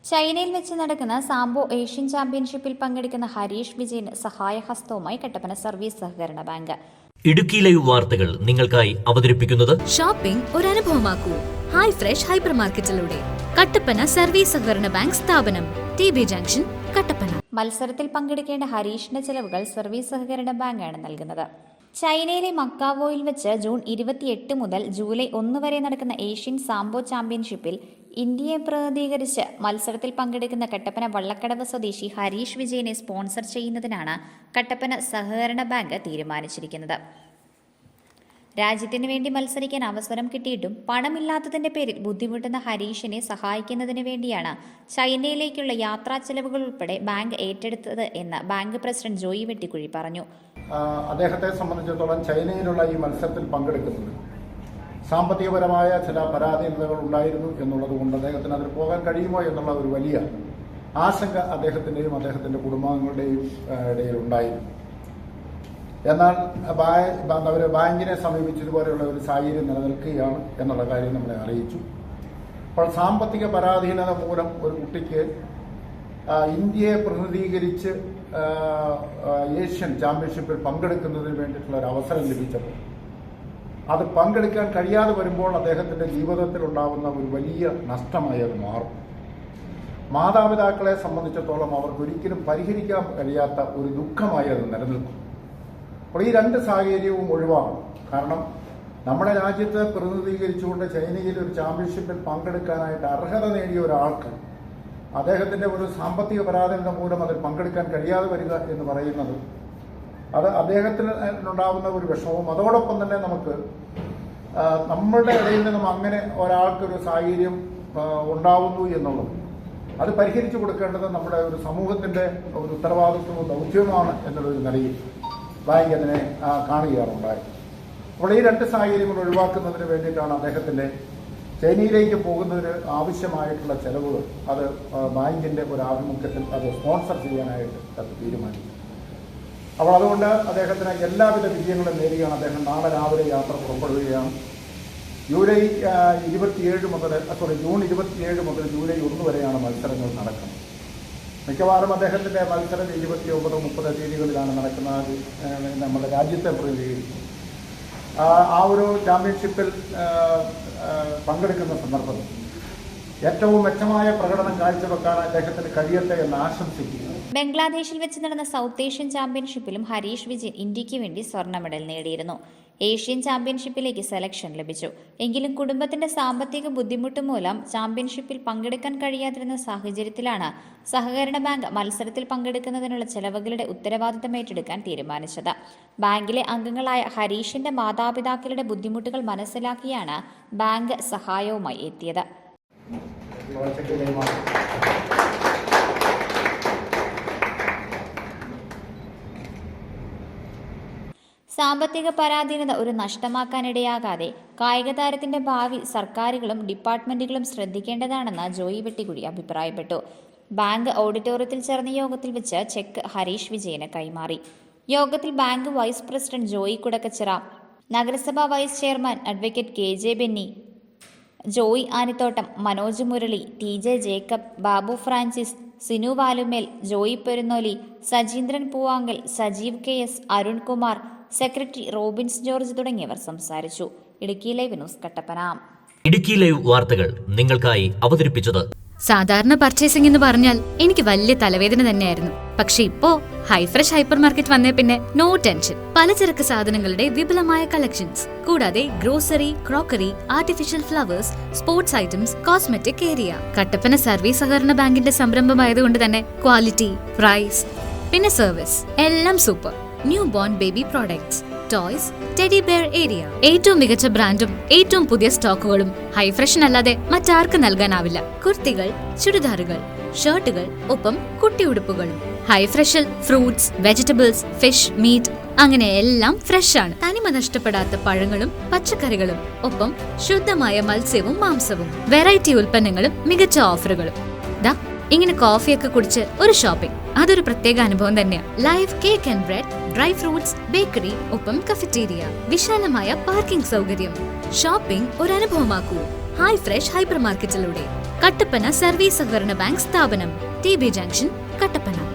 ചൈനയിൽ വെച്ച് നടക്കുന്ന സാംബോ ഏഷ്യൻ ചാമ്പ്യൻഷിപ്പിൽ പങ്കെടുക്കുന്ന ഹരീഷ് വിജയന് സഹായഹസ്തവുമായി കട്ടപ്പന സർവീസ് സഹകരണ ബാങ്ക്. ഇടുക്കി ലൈവ് വാർത്തകൾ നിങ്ങൾക്കായി അവതരിപ്പിക്കുന്നത് ഷോപ്പിംഗ് ഒരു അനുഭവമാക്കൂ. ഹൈ ഫ്രഷ് ഹൈപ്പർ മാർക്കറ്റിലൂടെ കട്ടപ്പന സർവീസ് സഹകരണ ബാങ്ക് സ്ഥാപനം, TB ജംഗ്ഷൻ, കട്ടപ്പന. മത്സരത്തിൽ പങ്കെടുക്കേണ്ട ഹരീഷിന്റെ ചെലവുകൾ സർവീസ് സഹകരണ ബാങ്കാണ് നൽകുന്നത്. ചൈനയിലെ മക്കാവോയിൽ വെച്ച് ജൂൺ 28 മുതൽ ജൂലൈ 1 വരെ നടക്കുന്ന ഏഷ്യൻ സാംബോ ചാമ്പ്യൻഷിപ്പിൽ ഇന്ത്യയെ പ്രതിനിധീകരിച്ച് മത്സരത്തിൽ പങ്കെടുക്കുന്ന കട്ടപ്പന വള്ളക്കടവ് സ്വദേശി ഹരീഷ് വിജയനെ സ്പോൺസർ ചെയ്യുന്നതിനാണ് കട്ടപ്പന സഹകരണ ബാങ്ക് തീരുമാനിച്ചിരിക്കുന്നത്. രാജ്യത്തിന് വേണ്ടി മത്സരിക്കാൻ അവസരം കിട്ടിയിട്ടും പണമില്ലാത്തതിന്റെ പേരിൽ ബുദ്ധിമുട്ടുന്ന ഹരീഷിനെ സഹായിക്കുന്നതിന് വേണ്ടിയാണ് ചൈനയിലേക്കുള്ള യാത്രാ ചെലവുകൾ ഉൾപ്പെടെ ബാങ്ക് ഏറ്റെടുത്തത് എന്ന് ബാങ്ക് പ്രസിഡന്റ് ജോയി വെട്ടിക്കുഴി പറഞ്ഞു. അദ്ദേഹത്തെ സംബന്ധിച്ചിടത്തോളം ചൈനയിലുള്ള ഈ മത്സരത്തിൽ പങ്കെടുക്കുന്നത് സാമ്പത്തികപരമായ ചില പരാധീനതകൾ ഉണ്ടായിരുന്നു എന്നുള്ളത് കൊണ്ട് അദ്ദേഹത്തിന് അതിൽ പോകാൻ കഴിയുമോ എന്നുള്ള ഒരു വലിയ ആശങ്ക അദ്ദേഹത്തിൻ്റെയും അദ്ദേഹത്തിൻ്റെ കുടുംബാംഗങ്ങളുടെയും ഇടയിൽ ഉണ്ടായിരുന്നു. എന്നാൽ അവർ ബാങ്കിനെ സമീപിച്ചതുപോലെയുള്ള ഒരു സാഹചര്യം നിലനിൽക്കുകയാണ് എന്നുള്ള കാര്യം നമ്മളെ അറിയിച്ചു. അപ്പോൾ സാമ്പത്തിക പരാധീനത മൂലം ഒരു കുട്ടിക്ക് ഇന്ത്യയെ പ്രതിനിധീകരിച്ച് ഏഷ്യൻ ചാമ്പ്യൻഷിപ്പിൽ പങ്കെടുക്കുന്നതിന് വേണ്ടിയിട്ടുള്ള ഒരു അവസരം ലഭിച്ചപ്പോൾ അത് പങ്കെടുക്കാൻ കഴിയാതെ വരുമ്പോൾ അദ്ദേഹത്തിൻ്റെ ജീവിതത്തിൽ ഉണ്ടാകുന്ന ഒരു വലിയ നഷ്ടമായി അത് മാറും. മാതാപിതാക്കളെ സംബന്ധിച്ചിടത്തോളം അവർക്ക് ഒരിക്കലും പരിഹരിക്കാൻ കഴിയാത്ത ഒരു ദുഃഖമായി അത് നിലനിൽക്കും. അപ്പോൾ ഈ രണ്ട് സാഹചര്യവും ഒഴിവാകും. കാരണം നമ്മുടെ രാജ്യത്തെ പ്രതിനിധീകരിച്ചുകൊണ്ട് ചൈനയിൽ ഒരു ചാമ്പ്യൻഷിപ്പിൽ പങ്കെടുക്കാനായിട്ട് അർഹത നേടിയ ഒരാൾക്ക് അദ്ദേഹത്തിൻ്റെ ഒരു സാമ്പത്തിക പരാധീനത മൂലം അതിൽ പങ്കെടുക്കാൻ കഴിയാതെ വരിക എന്ന് പറയുന്നത് അത് അദ്ദേഹത്തിന് ഉണ്ടാകുന്ന ഒരു വിഷമവും അതോടൊപ്പം തന്നെ നമുക്ക് നമ്മളുടെ ഇടയിൽ നിന്നും അങ്ങനെ ഒരാൾക്കൊരു സാഹചര്യം ഉണ്ടാവുന്നു എന്നുള്ളത് അത് പരിഹരിച്ചു കൊടുക്കേണ്ടത് നമ്മുടെ ഒരു സമൂഹത്തിൻ്റെ ഒരു ഉത്തരവാദിത്വവും ദൗത്യവുമാണ് എന്നുള്ളൊരു നിലയിൽ ബാങ്ക് അതിനെ കാണുകയാണുണ്ടായത്. അപ്പോൾ ഈ രണ്ട് സാഹചര്യങ്ങൾ ഒഴിവാക്കുന്നതിന് വേണ്ടിയിട്ടാണ് അദ്ദേഹത്തിൻ്റെ ചൈനയിലേക്ക് പോകുന്നതിന് ആവശ്യമായിട്ടുള്ള ചെലവുകൾ അത് ബാങ്കിൻ്റെ ഒരു ആഭിമുഖ്യത്തിൽ അത് സ്പോൺസർ ചെയ്യാനായിട്ട് അത് തീരുമാനിച്ചു. അപ്പോൾ അതുകൊണ്ട് അദ്ദേഹത്തിന് എല്ലാവിധ വിജയങ്ങളും നേടുകയാണ്. അദ്ദേഹം നാളെ രാവിലെ യാത്ര പുറപ്പെടുകയാണ്. ജൂൺ 27 മുതൽ ജൂലൈ 1 വരെയാണ് മത്സരങ്ങൾ നടക്കുന്നത്. മിക്കവാറും അദ്ദേഹത്തിൻ്റെ മത്സരം 29, 30 തീയതികളിലാണ് നടക്കുന്നത്. നമ്മുടെ രാജ്യത്തെ പ്രതിനിധീകരിക്കും ആ ഒരു ചാമ്പ്യൻഷിപ്പിൽ പങ്കെടുക്കുന്ന സന്ദർഭത്തിൽ ഏറ്റവും മെച്ചമായ പ്രകടനം കാഴ്ചവെക്കാൻ അദ്ദേഹത്തിന് കഴിയട്ടെ എന്ന് ആശംസിക്കുന്നു. ബംഗ്ലാദേശിൽ വെച്ച് നടന്ന സൗത്ത് ഏഷ്യൻ ചാമ്പ്യൻഷിപ്പിലും ഹരീഷ് വിജയൻ ഇന്ത്യക്ക് വേണ്ടി സ്വർണ്ണ മെഡൽ നേടിയിരുന്നു. ഏഷ്യൻ ചാമ്പ്യൻഷിപ്പിലേക്ക് സെലക്ഷൻ ലഭിച്ചു. എങ്കിലും കുടുംബത്തിന്റെ സാമ്പത്തിക ബുദ്ധിമുട്ട് മൂലം ചാമ്പ്യൻഷിപ്പിൽ പങ്കെടുക്കാൻ കഴിയാതിരുന്ന സാഹചര്യത്തിലാണ് സഹകരണ ബാങ്ക് മത്സരത്തിൽ പങ്കെടുക്കുന്നതിനുള്ള ചെലവുകളുടെ ഉത്തരവാദിത്തം ഏറ്റെടുക്കാൻ തീരുമാനിച്ചത്. ബാങ്കിലെ അംഗങ്ങളായ ഹരീഷിന്റെ മാതാപിതാക്കളുടെ ബുദ്ധിമുട്ടുകൾ മനസ്സിലാക്കിയാണ് ബാങ്ക് സഹായവുമായി എത്തിയത്. സാമ്പത്തിക പരാധീനത ഒരു നഷ്ടമാക്കാനിടയാകാതെ കായിക താരത്തിന്റെ ഭാവി സർക്കാരുകളും ഡിപ്പാർട്ട്മെന്റുകളും ശ്രദ്ധിക്കേണ്ടതാണെന്ന് ജോയി വെട്ടിക്കുഴി അഭിപ്രായപ്പെട്ടു. ബാങ്ക് ഓഡിറ്റോറിയത്തിൽ ചേർന്ന യോഗത്തിൽ വെച്ച് ചെക്ക് ഹരീഷ് വിജയന് കൈമാറി. യോഗത്തിൽ bank vice president Joy Kudakkachira, നഗരസഭാ vice chairman advocate KJ Benny, Joy Anithottam, Manoj Murali, TJ Jacob, Babu Francis, Sinu Valumel, Joy Perunnoli, Sajeendran Poovankal, Sajeev KS, Arunkumar, secretary Robins George തുടങ്ങിയവർ സംസാരിച്ചു. Idukki live news Kattappana. Idukki live വാർത്തകൾ നിങ്ങൾക്കായി അവതരിപ്പിച്ചത് സാധാരണ പർച്ചേസിംഗ് എന്ന് പറഞ്ഞാൽ എനിക്ക് വലിയ തലവേദന തന്നെയായിരുന്നു. പക്ഷെ ഇപ്പോ ഹൈ ഫ്രഷ് ഹൈപ്പർ മാർക്കറ്റ് വന്നേ പിന്നെ നോ ടെൻഷൻ. പലചരക്ക് സാധനങ്ങളുടെ വിപുലമായ കളക്ഷൻസ്, കൂടാതെ grocery, crockery, artificial flowers, sports items, cosmetic area. Kattappana service സഹകരണ ബാങ്കിന്റെ സംരംഭമായതുകൊണ്ട് തന്നെ ക്വാളിറ്റി, പ്രൈസ്, പിന്നെ സർവീസ് എല്ലാം super. New born baby products, toys, teddy bear area. ഏറ്റവും മികച്ച ബ്രാൻഡും ഏറ്റവും പുതിയ സ്റ്റോക്കുകളും ഹൈ ഫ്രഷിനല്ലാതെ മറ്റാർക്കും നൽകാനാവില്ല. കുർത്തികൾ, ചുരിദാറുകൾ, ഷർട്ടുകൾ, ഒപ്പം കുട്ടിയുടുപ്പുകളും. ഹൈ ഫ്രഷിൽ ഫ്രൂട്ട്സ്, വെജിറ്റബിൾസ്, ഫിഷ്, മീറ്റ്, അങ്ങനെ എല്ലാം ഫ്രഷ് ആണ്. തനിമ നഷ്ടപ്പെടാത്ത പഴങ്ങളും പച്ചക്കറികളും, ഒപ്പം ശുദ്ധമായ മത്സ്യവും മാംസവും. വെറൈറ്റി ഉൽപ്പന്നങ്ങളും മികച്ച ഓഫറുകളും. ഇങ്ങനെ കോഫിയൊക്കെ കുടിച്ച് ഒരു ഷോപ്പിംഗ്, അതൊരു പ്രത്യേക അനുഭവം തന്നെയാണ്. Live cake and bread, dry fruits, bakery, ഒപ്പം കഫറ്റീരിയ, വിശാലമായ പാർക്കിംഗ് സൗകര്യം. ഷോപ്പിംഗ് ഒരു അനുഭവമാക്കൂ ഹൈ ഫ്രഷ് ഹൈപ്പർ മാർക്കറ്റിലൂടെ. കട്ടപ്പന സർവീസ് സഹകരണ ബാങ്ക് സ്ഥാപനം, TB ജംഗ്ഷൻ, കട്ടപ്പന.